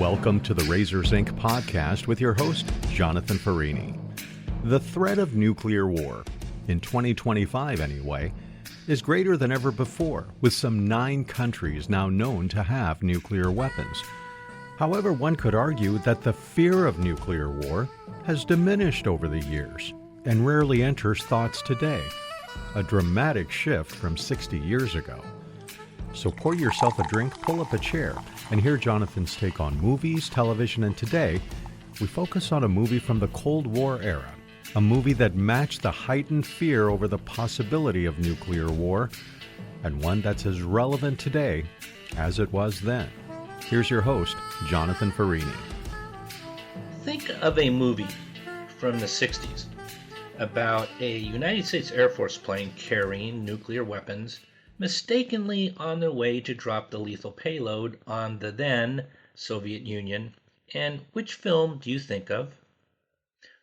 Welcome to the Razors Inc. podcast with your host, Jonathan Farini. The threat of nuclear war, in 2025 anyway, is greater than ever before, with some 9 countries now known to have nuclear weapons. However, one could argue that the fear of nuclear war has diminished over the years and rarely enters thoughts today, a dramatic shift from 60 years ago. So pour yourself a drink, pull up a chair, and hear Jonathan's take on movies, television, and today, we focus on a movie from the Cold War era, a movie that matched the heightened fear over the possibility of nuclear war, and one that's as relevant today as it was then. Here's your host, Jonathan Farini. Think of a movie from the 60s about a United States Air Force plane carrying nuclear weapons mistakenly on their way to drop the lethal payload on the then Soviet Union. And which film do you think of?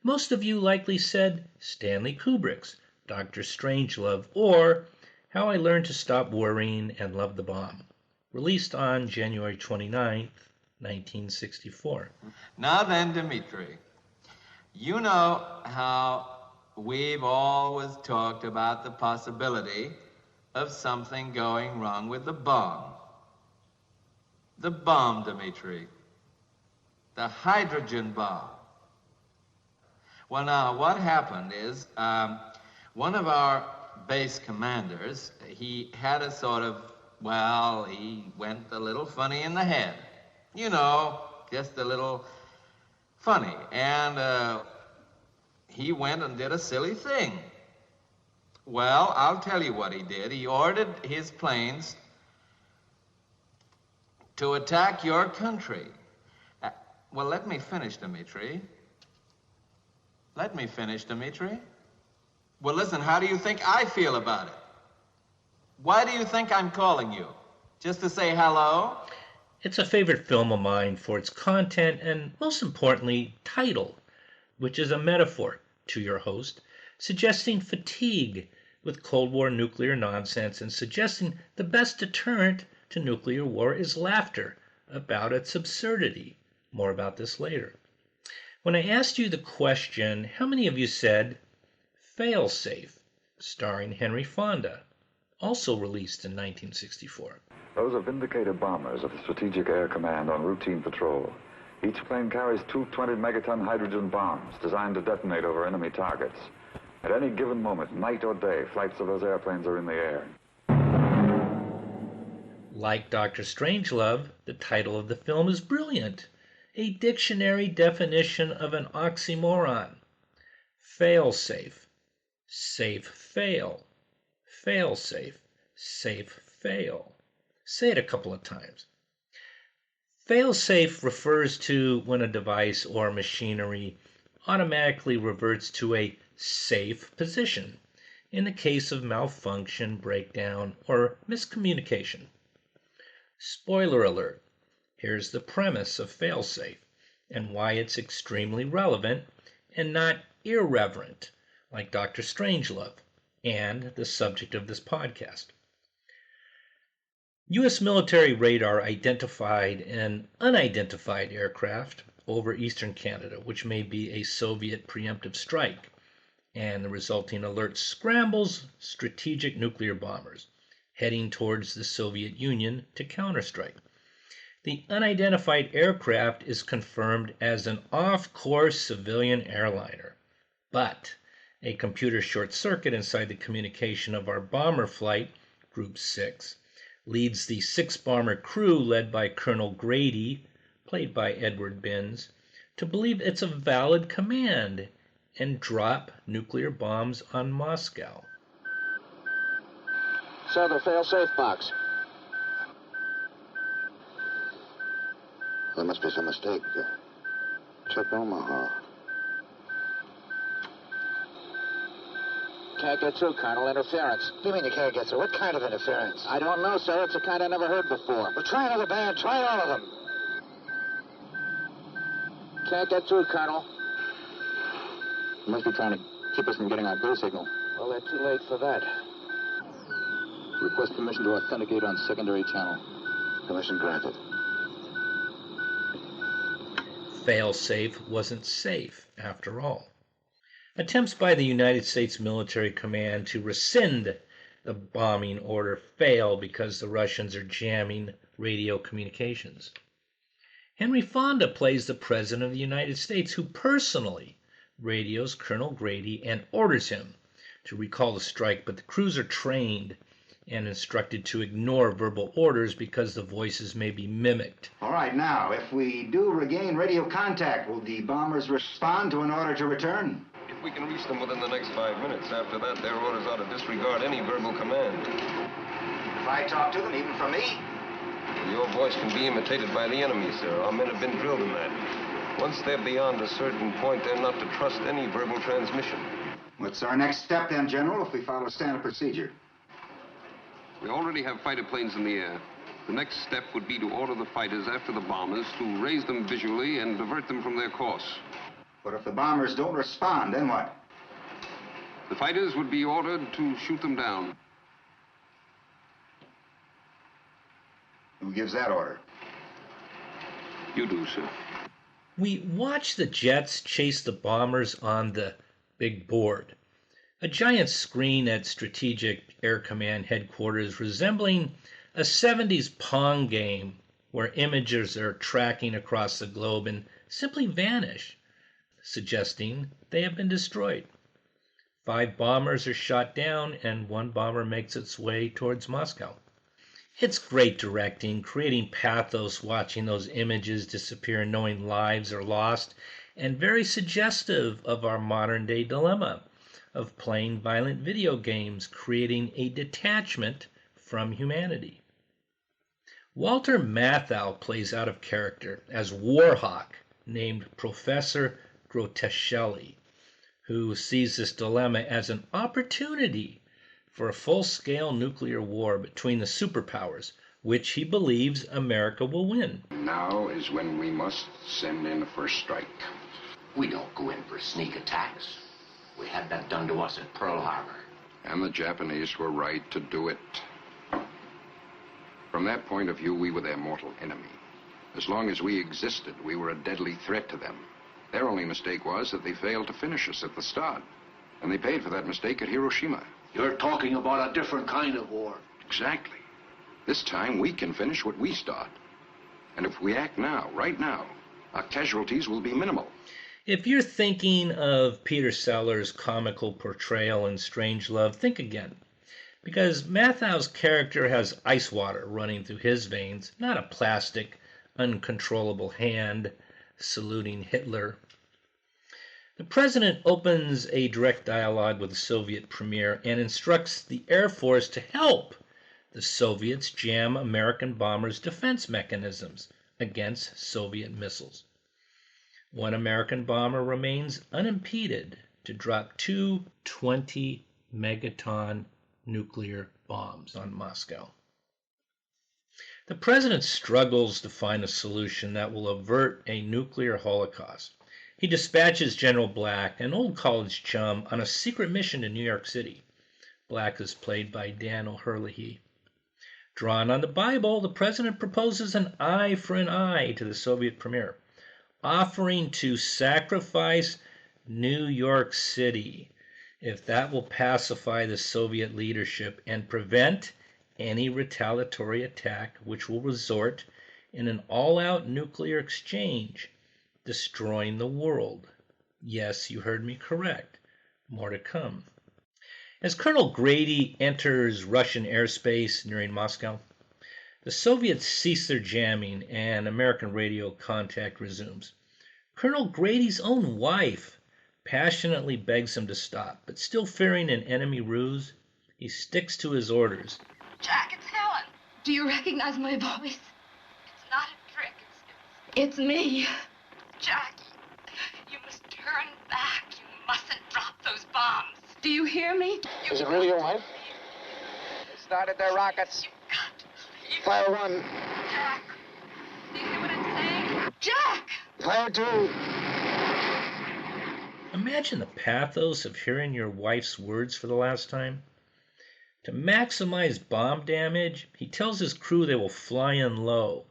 Most of you likely said Stanley Kubrick's Dr. Strangelove, or How I Learned to Stop Worrying and Love the Bomb, released on January 29th, 1964. Now then, Dmitri, you know how we've always talked about the possibility of something going wrong with the bomb. The bomb, Dmitri. The hydrogen bomb. Well, now, what happened is one of our base commanders, he had a sort of, he went a little funny in the head. You know, just a little funny. And he went and did a silly thing. Well, I'll tell you what he did. He ordered his planes to attack your country. Well, let me finish, Dmitri. Let me finish, Dmitri. Well, listen, how do you think I feel about it? Why do you think I'm calling you? Just to say hello? It's a favorite film of mine for its content and, most importantly, title, which is a metaphor to your host, suggesting fatigue with Cold War nuclear nonsense and suggesting the best deterrent to nuclear war is laughter about its absurdity. More about this later. When I asked you the question, how many of you said Failsafe, starring Henry Fonda, also released in 1964? Those are Vindicator bombers of the Strategic Air Command on routine patrol. Each plane carries 2 20-megaton hydrogen bombs designed to detonate over enemy targets. At any given moment, night or day, flights of those airplanes are in the air. Like Dr. Strangelove, the title of the film is brilliant. A dictionary definition of an oxymoron. Fail-safe. Safe fail. Fail-safe. Safe fail. Say it a couple of times. Fail-safe refers to when a device or machinery automatically reverts to a safe position in the case of malfunction, breakdown, or miscommunication. Spoiler alert, here's the premise of failsafe and why it's extremely relevant and not irreverent like Dr. Strangelove and the subject of this podcast. U.S. military radar identified an unidentified aircraft over eastern Canada, which may be a Soviet preemptive strike, and the resulting alert scrambles strategic nuclear bombers heading towards the Soviet Union to counterstrike. The unidentified aircraft is confirmed as an off-course civilian airliner, but a computer short circuit inside the communication of our bomber flight, Group 6, leads the 6-bomber crew led by Colonel Grady, played by Edward Binns, to believe it's a valid command and drop nuclear bombs on Moscow. So the fail-safe box. There must be some mistake. Check Omaha. Can't get through, Colonel. Interference. What do you mean you can't get through? What kind of interference? I don't know, sir. It's a kind I never heard before. Well, try another band. Try all of them. Can't get through, Colonel. You must be trying to keep us from getting our go signal. Well, they're too late for that. Request permission to authenticate on secondary channel. Permission granted. fail-safe wasn't safe after all. Attempts by the United States Military Command to rescind the bombing order fail because the Russians are jamming radio communications. Henry Fonda plays the President of the United States, who personally radios Colonel Grady and orders him to recall the strike, but the crews are trained and instructed to ignore verbal orders because the voices may be mimicked. All right, now, if we do regain radio contact, will the bombers respond to an order to return? If we can reach them within the next 5 minutes, after that, their orders ought to disregard any verbal command. If I talk to them, even from me? Your voice can be imitated by the enemy, sir. Our men have been drilled in that. Once they're beyond a certain point, they're not to trust any verbal transmission. What's our next step then, General, if we follow standard procedure? We already have fighter planes in the air. The next step would be to order the fighters after the bombers to raise them visually and divert them from their course. But if the bombers don't respond, then what? The fighters would be ordered to shoot them down. Who gives that order? You do, sir. We watch the jets chase the bombers on the big board, a giant screen at Strategic Air Command headquarters resembling a 70s Pong game where images are tracking across the globe and simply vanish, suggesting they have been destroyed. 5 bombers are shot down and 1 bomber makes its way towards Moscow. It's great directing, creating pathos watching those images disappear and knowing lives are lost, and very suggestive of our modern-day dilemma of playing violent video games, creating a detachment from humanity. Walter Matthau plays out of character as Warhawk, named Professor Grotescelli, who sees this dilemma as an opportunity for a full-scale nuclear war between the superpowers, which he believes America will win. Now is when we must send in the first strike. We don't go in for sneak attacks. We had that done to us at Pearl Harbor. And the Japanese were right to do it. From that point of view, we were their mortal enemy. As long as we existed, we were a deadly threat to them. Their only mistake was that they failed to finish us at the start. And they paid for that mistake at Hiroshima. You're talking about a different kind of war. Exactly. This time, we can finish what we start. And if we act now, right now, our casualties will be minimal. If you're thinking of Peter Sellers' comical portrayal in Strangelove, think again. Because Mathau's character has ice water running through his veins, not a plastic, uncontrollable hand saluting Hitler. The president opens a direct dialogue with the Soviet premier and instructs the Air Force to help the Soviets jam American bombers' defense mechanisms against Soviet missiles. 1 American bomber remains unimpeded to drop 2 20-megaton nuclear bombs on Moscow. The president struggles to find a solution that will avert a nuclear holocaust. He dispatches General Black, an old college chum, on a secret mission to New York City. Black is played by Dan O'Herlihy. Drawn on the Bible, the president proposes an eye for an eye to the Soviet premier, offering to sacrifice New York City if that will pacify the Soviet leadership and prevent any retaliatory attack which will result in an all-out nuclear exchange, destroying the world. Yes, you heard me correct. More to come. As Colonel Grady enters Russian airspace nearing Moscow, the Soviets cease their jamming and American radio contact resumes. Colonel Grady's own wife passionately begs him to stop, but still fearing an enemy ruse, he sticks to his orders. Jack, it's Helen. Do you recognize my voice? It's not a trick. It's me. Jackie, you must turn back. You mustn't drop those bombs. Do you hear me? Is it really your wife? They started their rockets. You've got to believe. Fire 1. Jack, do you hear what I'm saying? Jack! Fire 2. Imagine the pathos of hearing your wife's words for the last time. To maximize bomb damage, he tells his crew they will fly in low,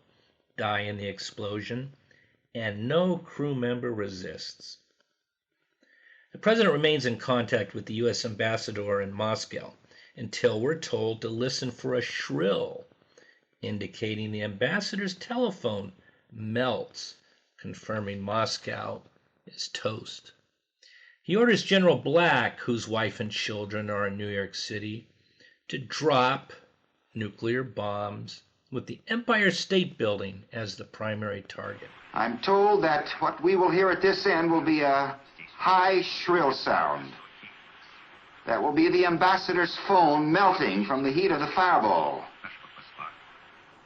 die in the explosion, and no crew member resists. The president remains in contact with the U.S. ambassador in Moscow until we're told to listen for a shrill, indicating the ambassador's telephone melts, confirming Moscow is toast. He orders General Black, whose wife and children are in New York City, to drop nuclear bombs with the Empire State Building as the primary target. I'm told that what we will hear at this end will be a high, shrill sound. That will be the ambassador's phone melting from the heat of the fireball.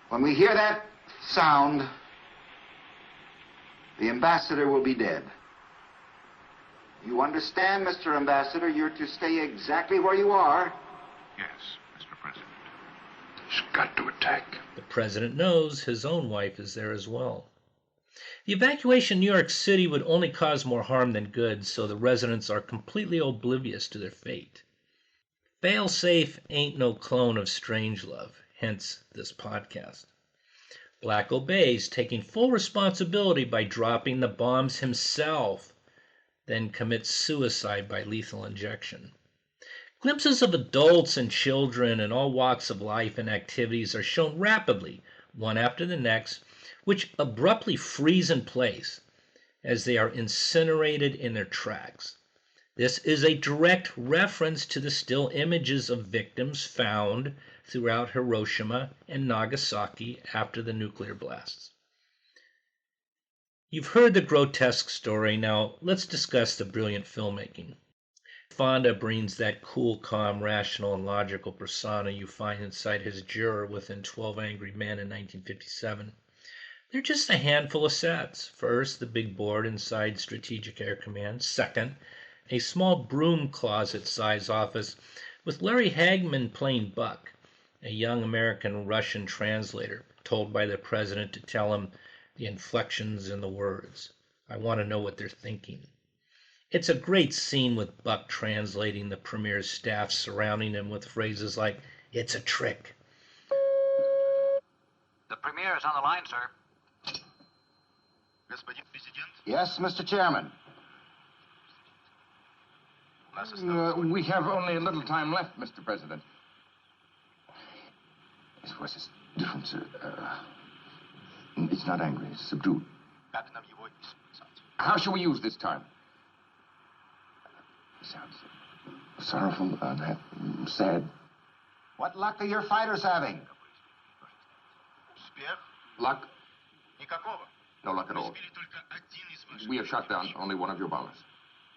When we hear that sound, the ambassador will be dead. You understand, Mr. Ambassador, you're to stay exactly where you are. Yes, Mr. President. He's got to attack. The president knows his own wife is there as well. The evacuation of New York City would only cause more harm than good, so the residents are completely oblivious to their fate. Failsafe ain't no clone of Strangelove, hence this podcast. Black obeys, taking full responsibility by dropping the bombs himself, then commits suicide by lethal injection. Glimpses of adults and children in all walks of life and activities are shown rapidly, one after the next, which abruptly freeze in place as they are incinerated in their tracks. This is a direct reference to the still images of victims found throughout Hiroshima and Nagasaki after the nuclear blasts. You've heard the grotesque story, now let's discuss the brilliant filmmaking. Fonda brings that cool, calm, rational, and logical persona you find inside his juror within 12 Angry Men in 1957. They're just a handful of sets. First, the big board inside Strategic Air Command. Second, a small broom closet-sized office with Larry Hagman playing Buck, a young American-Russian translator told by the president to tell him the inflections in the words. I want to know what they're thinking. It's a great scene with Buck translating the premier's staff surrounding him with phrases like, "It's a trick." The premier is on the line, sir. Yes, Mr. Chairman. We have only a little time left, Mr. President. His voice is different, sir. It's not angry, it's subdued. How shall we use this time? It sounds sorrowful, sad. What luck are your fighters having? Luck? No luck at all. We have shot down only one of your bombers.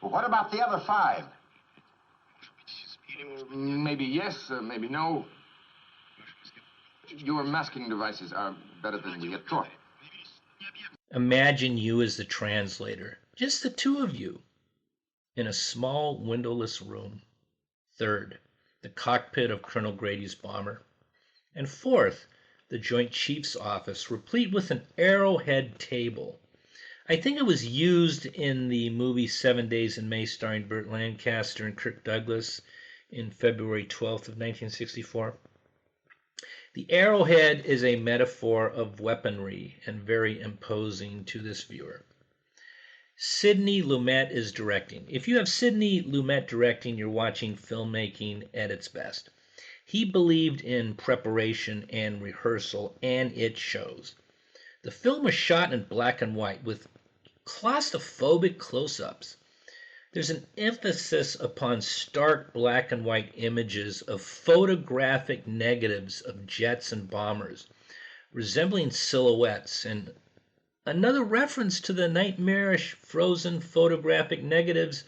Well, what about the other 5? Maybe yes, maybe no. Your masking devices are better than we had thought. Imagine you as the translator, just the two of you, in a small windowless room. Third, the cockpit of Colonel Grady's bomber. And fourth, the Joint Chiefs office, replete with an arrowhead table. I think it was used in the movie 7 Days in May starring Burt Lancaster and Kirk Douglas in February 12th of 1964. The arrowhead is a metaphor of weaponry and very imposing to this viewer. Sidney Lumet is directing. If you have Sidney Lumet directing, you're watching filmmaking at its best. He believed in preparation and rehearsal, and it shows. The film was shot in black and white with claustrophobic close-ups. There's an emphasis upon stark black and white images of photographic negatives of jets and bombers, resembling silhouettes, and another reference to the nightmarish frozen photographic negatives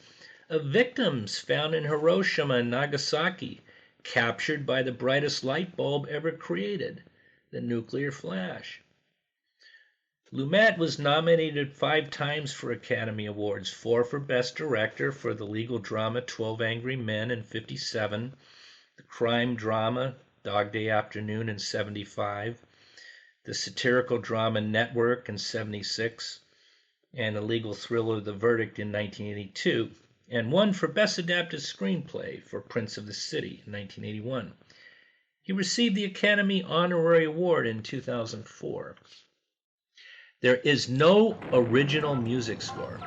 of victims found in Hiroshima and Nagasaki, captured by the brightest light bulb ever created, the nuclear flash. Lumet was nominated 5 times for Academy Awards, 4 for Best Director for the legal drama 12 Angry Men in 57, the crime drama Dog Day Afternoon in 75, the satirical drama Network in 76, and the legal thriller The Verdict in 1982, and 1 for Best Adapted Screenplay for Prince of the City in 1981. He received the Academy Honorary Award in 2004. There is no original music score.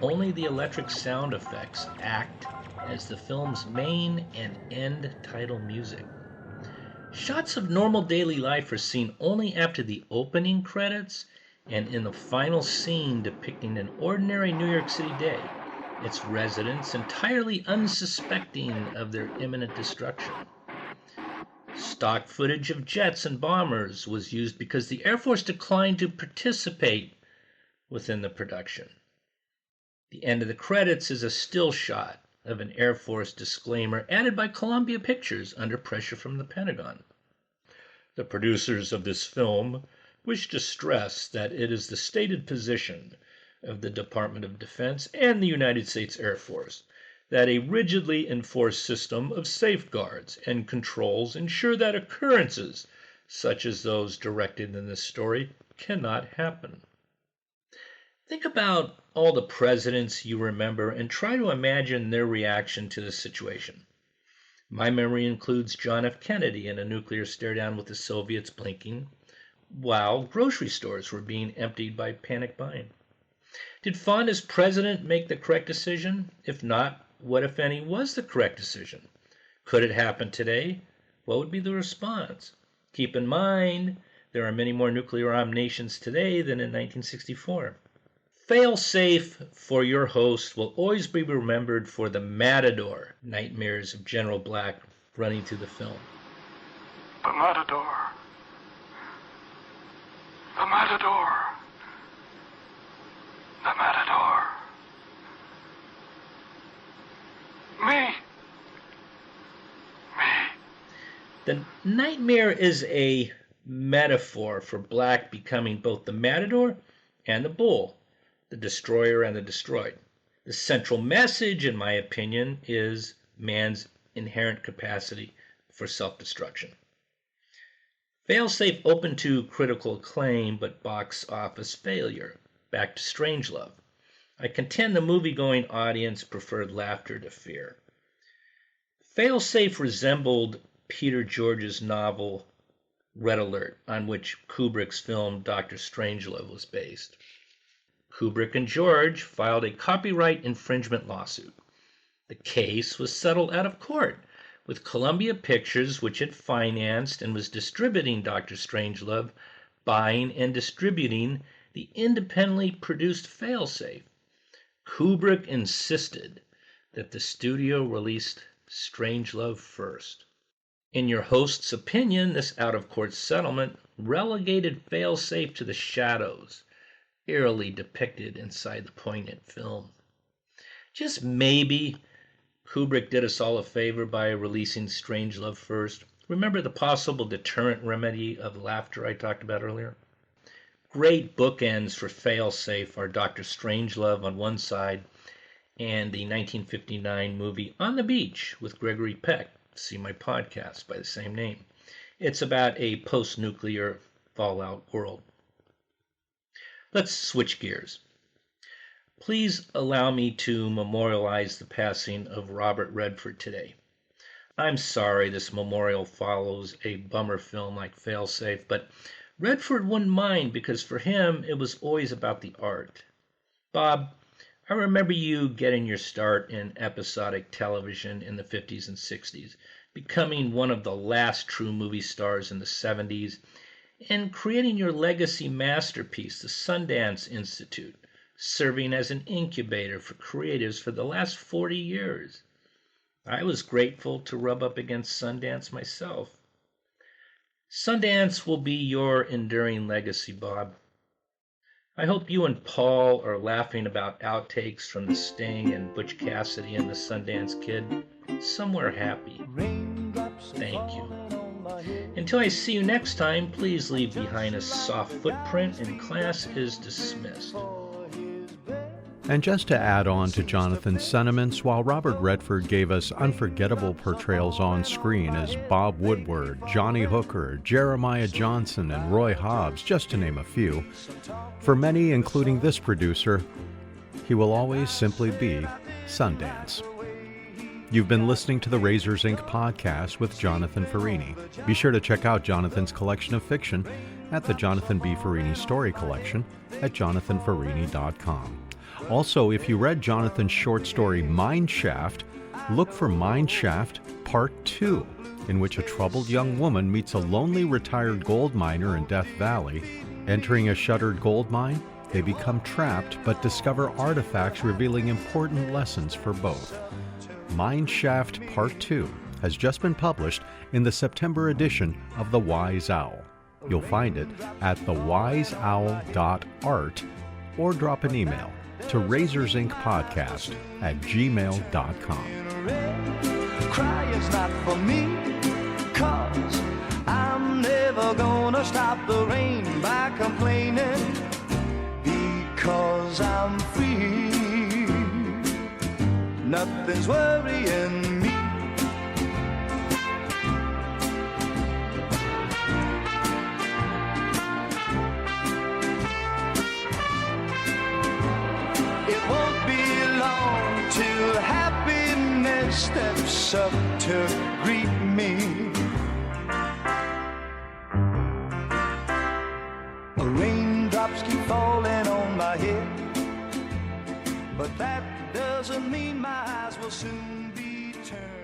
Only the electric sound effects act as the film's main and end title music. Shots of normal daily life are seen only after the opening credits and in the final scene depicting an ordinary New York City day, its residents entirely unsuspecting of their imminent destruction. Stock footage of jets and bombers was used because the Air Force declined to participate within the production. The end of the credits is a still shot of an Air Force disclaimer added by Columbia Pictures under pressure from the Pentagon. The producers of this film wish to stress that it is the stated position of the Department of Defense and the United States Air Force that a rigidly enforced system of safeguards and controls ensure that occurrences such as those directed in this story cannot happen. Think about all the presidents you remember and try to imagine their reaction to the situation. My memory includes John F. Kennedy in a nuclear stare-down with the Soviets blinking while grocery stores were being emptied by panic buying. Did Fond as president make the correct decision? If not, what, if any, was the correct decision? Could it happen today? What would be the response? Keep in mind, there are many more nuclear-armed nations today than in 1964. Fail-safe for your host will always be remembered for the matador nightmares of General Black running through the film. The matador. The matador. The matador. Me. The nightmare is a metaphor for Black becoming both the matador and the bull, the destroyer and the destroyed. The central message, in my opinion, is man's inherent capacity for self-destruction. Failsafe opened to critical acclaim, but box office failure. Back to Strangelove. I contend the movie-going audience preferred laughter to fear. Failsafe resembled Peter George's novel Red Alert, on which Kubrick's film Dr. Strangelove was based. Kubrick and George filed a copyright infringement lawsuit. The case was settled out of court, with Columbia Pictures, which had financed and was distributing Dr. Strangelove, buying and distributing the independently produced Failsafe. Kubrick insisted that the studio released Strangelove first. In your host's opinion, this out-of-court settlement relegated Failsafe to the shadows, eerily depicted inside the poignant film. Just maybe Kubrick did us all a favor by releasing Strangelove first. Remember the possible deterrent remedy of laughter I talked about earlier? Great bookends for Failsafe are Dr. Strangelove on one side and the 1959 movie On the Beach with Gregory Peck. See my podcast by the same name. It's about a post-nuclear fallout world. Let's switch gears. Please allow me to memorialize the passing of Robert Redford today. I'm sorry this memorial follows a bummer film like Failsafe, but Redford wouldn't mind because for him it was always about the art. Bob, I remember you getting your start in episodic television in the 50s and 60s, becoming one of the last true movie stars in the 70s, and creating your legacy masterpiece, the Sundance Institute, serving as an incubator for creatives for the last 40 years. I was grateful to rub up against Sundance myself. Sundance will be your enduring legacy, Bob. I hope you and Paul are laughing about outtakes from The Sting and Butch Cassidy and the Sundance Kid somewhere happy. Thank you. Until I see you next time, please leave behind a soft footprint and class is dismissed. And just to add on to Jonathan's sentiments, while Robert Redford gave us unforgettable portrayals on screen as Bob Woodward, Johnny Hooker, Jeremiah Johnson, and Roy Hobbs, just to name a few, for many, including this producer, he will always simply be Sundance. You've been listening to the Razors Inc. podcast with Jonathan Farini. Be sure to check out Jonathan's collection of fiction at the Jonathan B. Farini Story Collection at jonathanfarini.com. Also, if you read Jonathan's short story Mine Shaft, look for Mine Shaft Part 2, in which a troubled young woman meets a lonely retired gold miner in Death Valley. Entering a shuttered gold mine, they become trapped but discover artifacts revealing important lessons for both. Mine Shaft Part 2 has just been published in the September edition of The Wise Owl. You'll find it at thewiseowl.art or drop an email to razorsincpodcast@gmail.com. Crying's not for me, 'cause I'm never gonna stop the rain by complaining, because I'm free. Nothing's worrying me. It won't be long till happiness steps up to greet me. Raindrops keep falling on my head, but that doesn't mean my eyes will soon be turned.